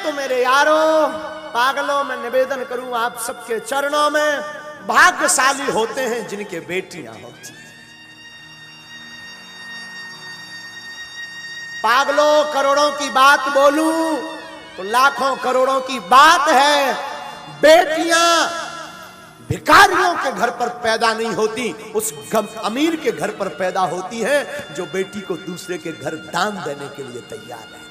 तो मेरे यारों पागलों में निवेदन करूं आप सबके चरणों में, भाग्यशाली होते हैं जिनके बेटियां होती हैं। पागलों करोड़ों की बात बोलूं तो लाखों करोड़ों की बात है। बेटियां भिखारियों के घर पर पैदा नहीं होती, उस अमीर के घर पर पैदा होती है जो बेटी को दूसरे के घर दान देने के लिए तैयार रहता है।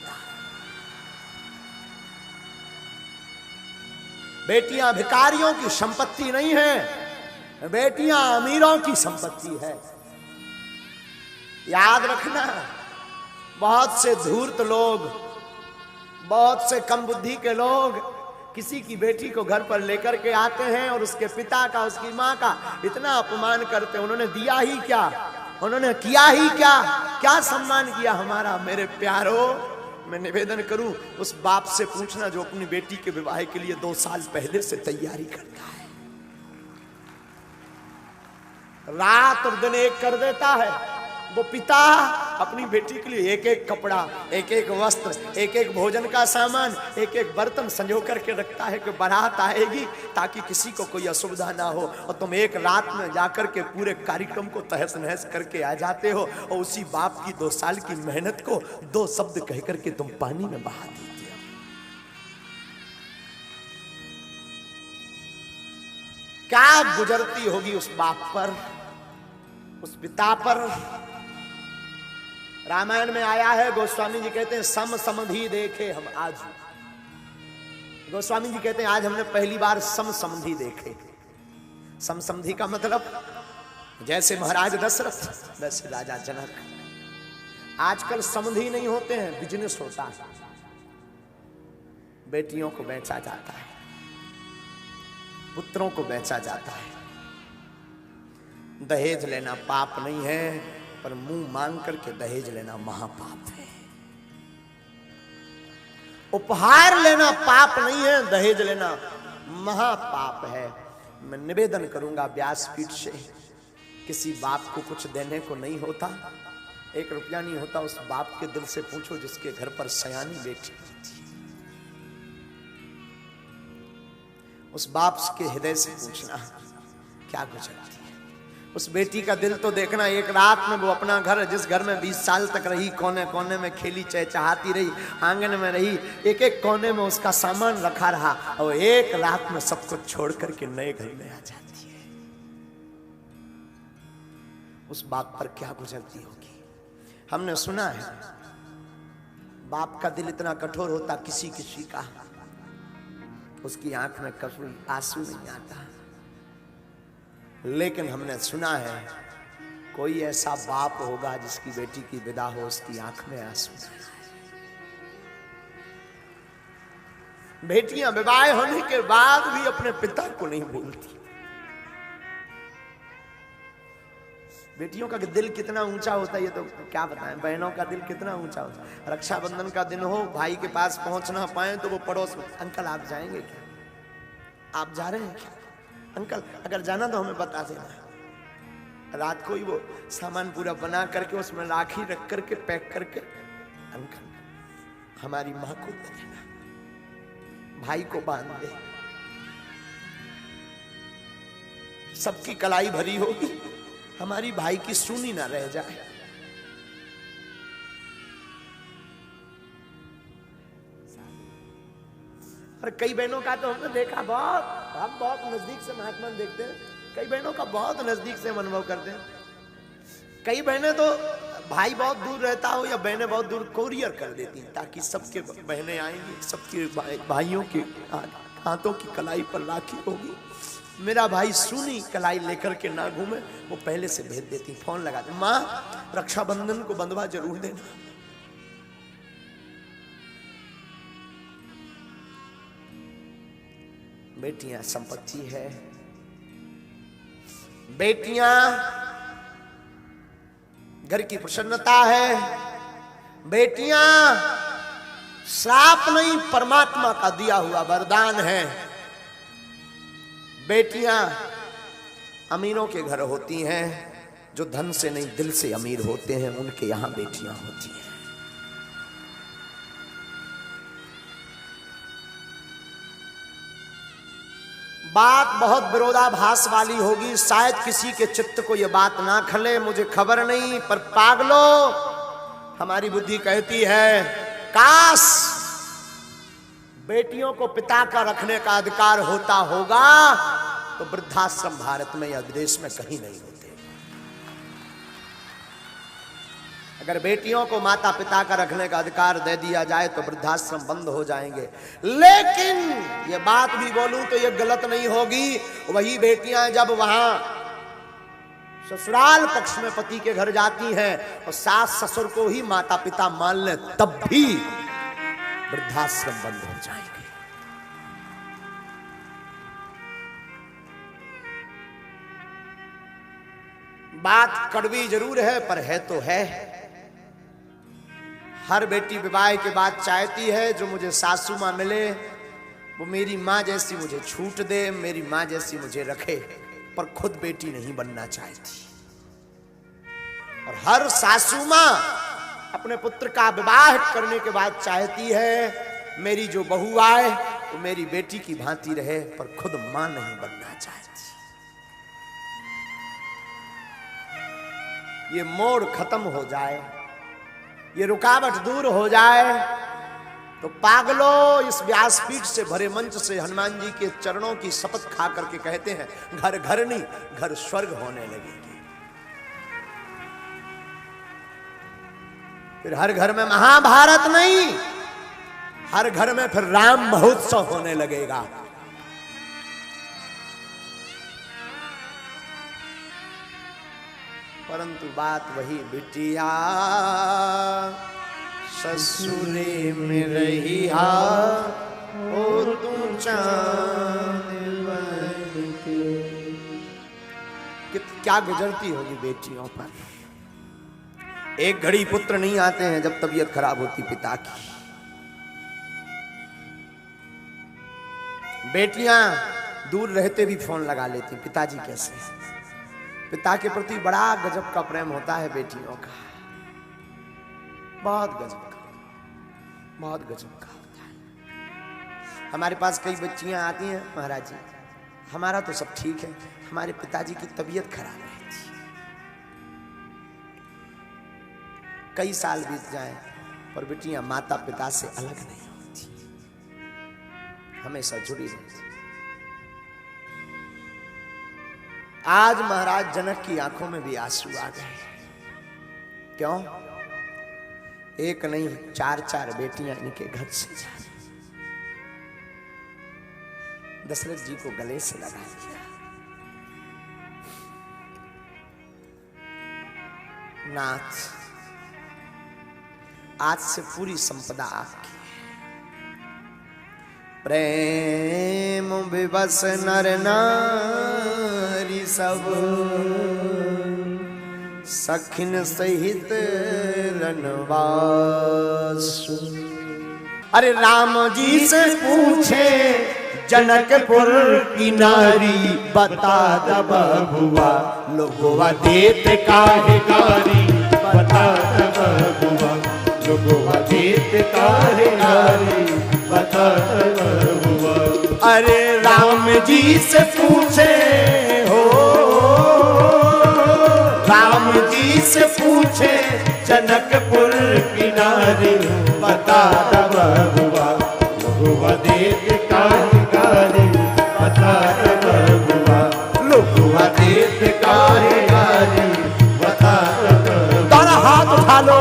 बेटियां भिखारियों की संपत्ति नहीं है, बेटियां अमीरों की संपत्ति है। याद रखना, बहुत से धूर्त लोग, बहुत से कम बुद्धि के लोग किसी की बेटी को घर पर लेकर के आते हैं और उसके पिता का, उसकी माँ का इतना अपमान करते हैं। उन्होंने दिया ही क्या, उन्होंने किया ही क्या, क्या सम्मान किया हमारा। मेरे प्यारो, मैं निवेदन करूं उस बाप से पूछना जो अपनी बेटी के विवाह के लिए 2 साल पहले से तैयारी करता है, रात और दिन एक कर देता है। वो पिता अपनी बेटी के लिए एक एक कपड़ा, एक एक वस्त्र, एक एक भोजन का सामान, एक एक बर्तन संजो करके रखता है कि बारात आएगी ताकि किसी को कोई असुविधा ना हो। और तुम एक रात में जाकर के पूरे कार्यक्रम को तहस नहस करके आ जाते हो और उसी बाप की 2 साल की मेहनत को 2 शब्द कह करके तुम पानी में बहा देते हो। क्या गुजरती होगी उस बाप पर, उस पिता पर। रामायण में आया है, गोस्वामी जी कहते हैं सम समधि देखे हम आज। गोस्वामी जी कहते हैं आज हमने पहली बार सम समधि देखे। सम समधि का मतलब जैसे महाराज दशरथ वैसे राजा जनक। आजकल समधि नहीं होते हैं, बिजनेस होता है। बेटियों को बेचा जाता है, पुत्रों को बेचा जाता है। दहेज लेना पाप नहीं है, पर मुंह मांग करके दहेज लेना महापाप है। उपहार लेना पाप नहीं है, दहेज लेना महापाप है। मैं निवेदन करूंगा व्यासपीठ से, किसी बाप को कुछ देने को नहीं होता, 1 रुपया नहीं होता, उस बाप के दिल से पूछो जिसके घर पर सयानी बेटी होती है। उस बाप के हृदय से पूछना क्या गुजरती है। उस बेटी का दिल तो देखना, एक रात में वो अपना घर, जिस घर में 20 साल तक रही, कोने कोने में खेली चहचहाती रही, आंगन में रही, एक एक कोने में उसका सामान रखा रहा, और एक रात में सब कुछ छोड़ करके नए घर में आ जाती है। उस बाप पर क्या गुजरती होगी। हमने सुना है बाप का दिल इतना कठोर होता, किसी किसी का उसकी आंख में कभी आंसू नहीं आता, लेकिन हमने सुना है कोई ऐसा बाप होगा जिसकी बेटी की विदा हो, उसकी आंख में आंसू। बेटियां विवाह होने के बाद भी अपने पिता को नहीं भूलती। बेटियों का दिल कितना ऊंचा होता है ये तो क्या बताएं। बहनों का दिल कितना ऊंचा होता है। रक्षाबंधन का दिन हो, भाई के पास पहुंच ना पाए तो वो पड़ोस में, अंकल आप जाएंगे क्या, आप जा रहे हैं क्या, अंकल अगर जाना तो हमें बता देना। रात को ही वो सामान पूरा बना करके उसमें राखी रख करके पैक करके, अंकल हमारी माँ को दे देना, भाई को बांध दे। सबकी कलाई भरी होगी, हमारी भाई की सुनी ना रह जाए। और कई बहनों का तो हमने देखा, हम बहुत नजदीक से महात्मा देखते हैं, कई बहनों का बहुत नजदीक से हम अनुभव करते हैं। कई बहनें तो भाई बहुत दूर रहता हो या बहनें बहुत दूर, कोरियर कर देती हैं ताकि सबके बहनें आएंगी, सबके भाइयों के हाथों की कलाई पर राखी होगी, मेरा भाई सुनी कलाई लेकर के ना घूमे, वो पहले से भेज देती, फोन लगाते, माँ रक्षाबंधन को बंधवा जरूर देना। बेटियां संपत्ति है, बेटियां घर की प्रसन्नता है, बेटियां श्राप नहीं परमात्मा का दिया हुआ वरदान है। बेटियां अमीरों के घर होती हैं, जो धन से नहीं दिल से अमीर होते हैं उनके यहां बेटियां होती हैं। बात बहुत विरोधाभास वाली होगी, शायद किसी के चित्त को यह बात ना खले, मुझे खबर नहीं, पर पागलों हमारी बुद्धि कहती है काश बेटियों को पिता का रखने का अधिकार होता होगा तो वृद्धाश्रम भारत में या विदेश में कहीं नहीं होते। अगर बेटियों को माता पिता का रखने का अधिकार दे दिया जाए तो वृद्धाश्रम बंद हो जाएंगे। लेकिन ये बात भी बोलूं तो ये गलत नहीं होगी, वही बेटियां जब वहां ससुराल पक्ष में पति के घर जाती हैं और सास ससुर को ही माता पिता मान ले तब भी वृद्धाश्रम बंद हो जाएंगे। बात कड़वी जरूर है पर है तो है। हर बेटी विवाह के बाद चाहती है जो मुझे सासू मां मिले वो मेरी मां जैसी मुझे छूट दे, मेरी मां जैसी मुझे रखे, पर खुद बेटी नहीं बनना चाहती। और हर सासू मां अपने पुत्र का विवाह करने के बाद चाहती है मेरी जो बहू आए वो मेरी बेटी की भांति रहे, पर खुद मां नहीं बनना चाहती। ये मोड़ खत्म हो जाए, ये रुकावट दूर हो जाए तो पागलों इस व्यासपीठ से भरे मंच से हनुमान जी के चरणों की शपथ खा करके कहते हैं घर घर नहीं घर स्वर्ग होने लगेगी। फिर हर घर में महाभारत नहीं, हर घर में फिर राम महोत्सव होने लगेगा। परंतु बात वही बिटिया ससुरे में रही हा ओ तू चांद बन के। क्या गुजरती होगी बेटियों पर। एक घड़ी पुत्र नहीं आते हैं जब तबीयत खराब होती पिता की। बेटियां दूर रहते भी फोन लगा लेती पिताजी कैसे हैं। पिता के प्रति बड़ा गजब का प्रेम होता है बेटियों का, बहुत गजब का, बहुत गजब का होता है। हमारे पास कई बच्चियां आती हैं महाराज जी हमारा तो सब ठीक है, हमारे पिताजी की तबीयत खराब है। कई साल बीत जाए पर बेटियां माता पिता से अलग नहीं होती, हमेशा जुड़ी रहती। आज महाराज जनक की आंखों में भी आंसू आ गए। क्यों? एक नहीं 4-4 बेटियां इनके घर से जा रही। दशरथ जी को गले से लगा लिया। नाथ आज से पूरी संपदा आपकी। प्रेम विवश नर नारी सब सखिन सहित रनवास। अरे राम जी से पूछे जनकपुर की नारी बता दब हुआ लोगोवा देत काहे गारी। बता दब हुआ लोगोवा देत काहे गारी। बता दब हुआ। अरे राम जी से पूछे हो राम जी से पूछे जनकपुर की नारी बता दब हुआ लोगोवा देत काहे गारी। बता दब हुआ लोगोवा देत काहे गारी। बता दब। दोनों हाथ उठा लो।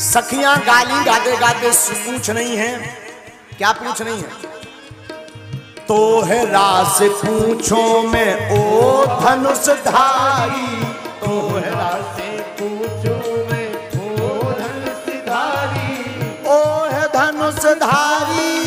सखियां गाली गाते गाते पूछ नहीं है। क्या पूछ नहीं है? तो है रास पूछो में ओ धनुषधारी। तो है रास पूछो में ओ धनुषधारी। ओ है धनुषधारी।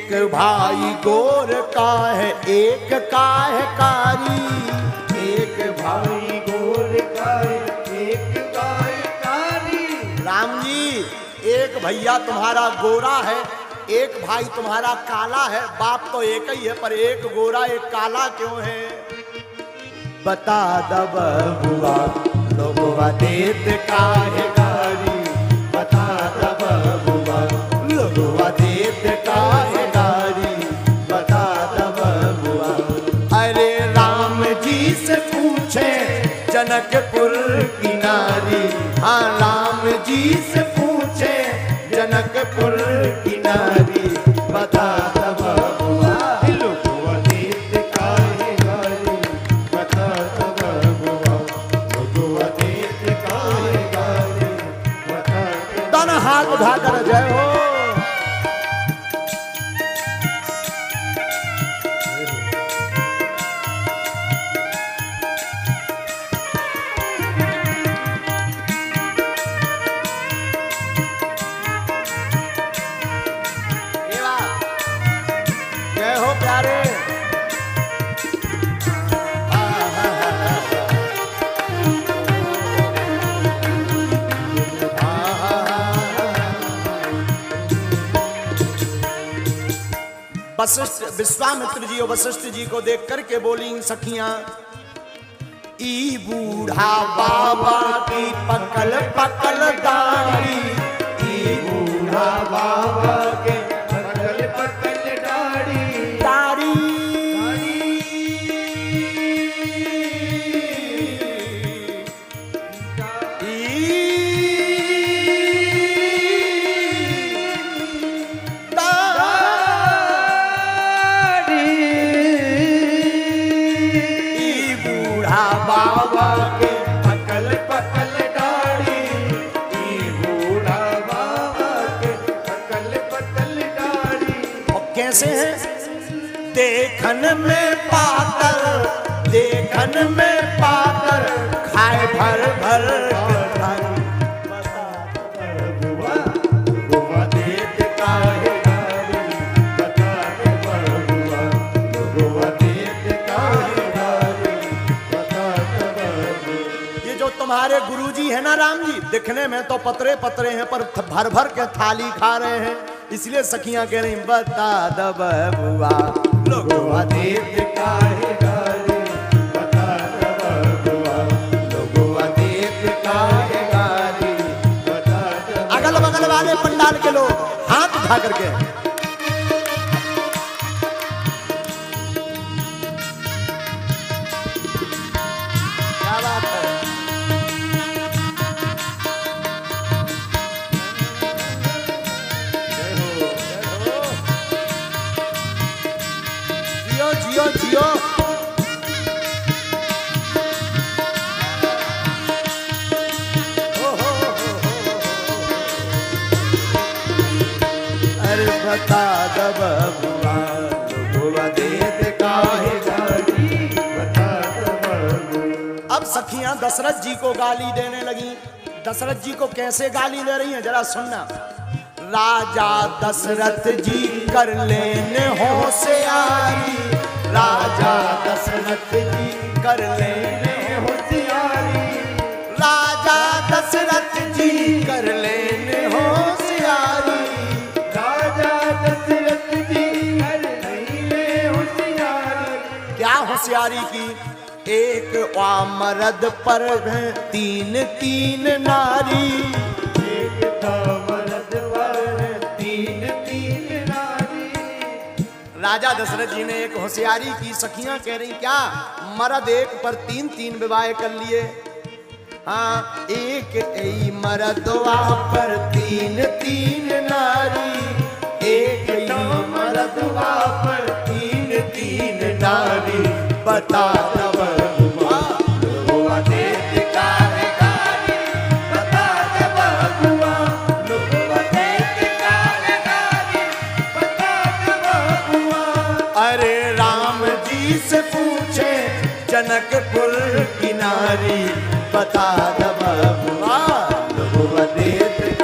एक भाई गोर का है एक का है कारी, एक भाई गोर का है एक का है कारी। राम जी एक भैया तुम्हारा गोरा है, एक भाई तुम्हारा काला है, बाप तो एक ही है पर एक गोरा एक काला क्यों है? बता दब बुआ लोगवा देत काहे गारी, बता दब बुआ लोगवा देत काहे गारी, बता दब बुआ। अरे राम जी से पूछे जनकपुर की नारी, हाँ राम जी से पूछे जनकपुर की नारी, बता दब बुआ लोगवा देत काहे गारी, बता दब बुआ लोगवा देत काहे गारी, बता दब। दोनों हाथ उठाकर जय हो। जय हो प्यारे। वशिष्ठ विश्वामित्र जी और वशिष्ठ जी को देख करके बोली सखियां, ई बूढ़ा बाबा की पकल पकल दाढ़ी, ई बूढ़ा बाबा के पकल पकल दाढ़ी, दाढ़ी बाबा के पकल पकल दाढ़ी, ई बूढ़ा बाबा के पकल पकल दाढ़ी। और कैसे है? देखन में पातर, देखन में पातर, खाए भर भर के थाली। बुआ बुआ देत काहे गारी, बता दब बुआ बुआ देत काहे गारी, बता दब बुआ। ये जो तुम्हारे गुरुजी है ना राम जी, दिखने में तो पतरे पतरे हैं पर भर भर के थाली खा रहे हैं, इसलिए सखियां कह रही बता दब बुआ लोगवा देत काहे गारी, बता दब बुआ लोगवा देत काहे गारी, बता दब। अगल बगल वाले पंडाल के लोग हाथ उठा करके क्या बात है? जियो जियो जियो। अरे बता दब बुआ लोगवा देत काहे गारी, बता दब बुआ। अब सखियां दशरथ जी को गाली देने लगी। दशरथ जी को कैसे गाली दे रही हैं जरा सुनना। राजा दशरथ जी कर लेने होशियारी, राजा दशरथ जी कर लेने होशियारी, राजा दशरथ जी कर लेने होशियारी। राजा दशरथ जी कर लेने होशियारी। क्या होशियारी की? एक मर्द पर है तीन तीन नारी, एक मर्द पर तीन तीन नारी। राजा दशरथ जी ने एक होशियारी की। सखियां कह रही क्या? मर्द एक पर तीन तीन विवाह कर लिए। हाँ एक ई मर्दवा पर तीन तीन नारी, एक ई मर्दवा पर तीन तीन नारी। बता दब बुआ लोगवा देत काहे गारी, बता दब बुआ लोगवा देत काहे गारी, बता दब बुआ। अरे राम जी से पूछे जनकपुर की नारी, बता दब बुआ लोगवा देत